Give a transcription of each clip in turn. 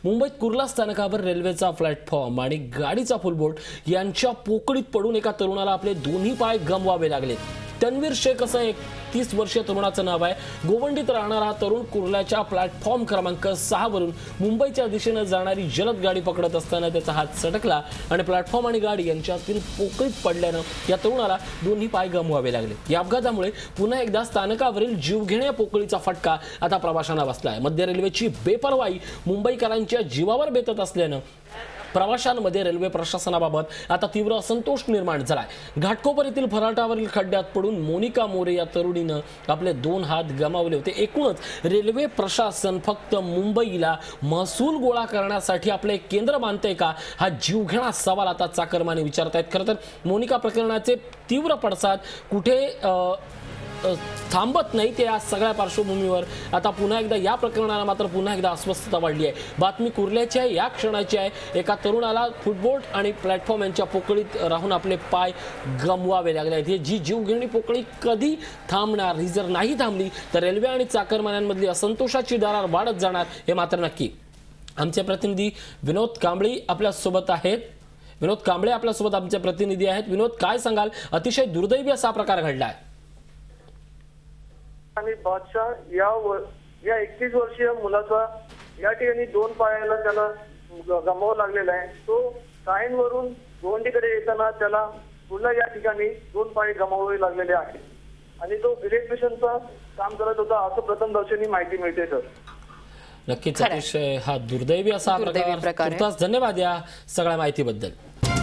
मुंबईत कुर्ला स्थानकावर रेल्वेचा प्लॅटफॉर्म आणि गाडीचा फुलबोट यांच्या पोकळीत पडून एका तरुणाला आपले दोन्ही पाय गमवावे लागले। तन्वीर शेख असं 31 वर्षीय तरुणाचं नाव आहे। गोवंडीत राहणारा हा तरुण कुर्ल्याच्या प्लॅटफॉर्म क्रमांक 6 वरून मुंबईच्या दिशेने जाणारी जलद गाडी पकडत असताना त्याचा हात सटकला आणि प्लॅटफॉर्म आणि गाडी यांच्यातील पोकळीत पडल्यानं या तरुणाला दोन्ही पाय गमवावे लागले। या अपघातामुळे पुन्हा एकदा स्थानकावरील जीवघेण्या पोकळीचा फटका आता प्रवाशांना बसलाय। मध्य रेल्वेची बेपरवाई मुंबईकरांच्या जीवावर बेतत असल्यानं प्रवाशांमध्ये रेल्वे प्रशासनाबाबत आता तीव्र असंतोष निर्माण झालाय। घाटकोपर येथील फराटावरील खड्ड्यात पडून मोनिका मोरे या तरुणीनं आपले 2 हात गमावले होते। एकूणच रेल्वे प्रशासन फक्त मुंबईला महसूल गोळा करण्यासाठी आपले केंद्र मानते का, हा जीवघेणा सवाल आता चाकरमाने विचारतायत। खरं तर मोनिका प्रकरणाचे तीव्र पडसाद कुठे थांबत नाही, ते या सगळ्या पार्श्वभूमीवर आता पुन्हा एकदा या प्रकरणाला मात्र पुन्हा एकदा अस्वस्थता वाढली आहे। बातमी कुर्ल्याची आहे, या क्षणाची आहे। एका तरुणाला फुटबोट आणि प्लॅटफॉर्म यांच्या पोकळीत राहून आपले पाय गमवावे लागले आहेत। ही जी जीवघेणी पोकळी कधी थांबणार, ही जर नाही थांबली तर रेल्वे आणि चाकरमान्यांमधली असंतोषाची दरार वाढत जाणार, हे मात्र नक्की। आमचे प्रतिनिधी विनोद कांबळे आपल्या सोबत आहेत। विनोद कांबळे आपल्या सोबत आमचे प्रतिनिधी आहेत। विनोद, काय सांगाल? अतिशय दुर्दैवी असा प्रकार घडलाय। आणि बादशाह या 31 वर्षीय मुलाचा या ठिकाणी 2 पायाला त्याला गमावं लागलेला आहे। तो सायनवरून गोवंडीकडे येताना त्याला पुन्हा या ठिकाणी 2 पाय गमावावे लागलेले आहेत आणि तो इलेक्ट्रिशियनचा काम करत होता असं प्रथमदर्शनी माहिती मिळते। तर नक्कीच अतिशय हा दुर्दैवी असा प्रकार। तुर्तास धन्यवाद या सगळ्या माहितीबद्दल।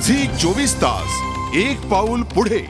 झी 24 तास, एक पाऊल पुढे।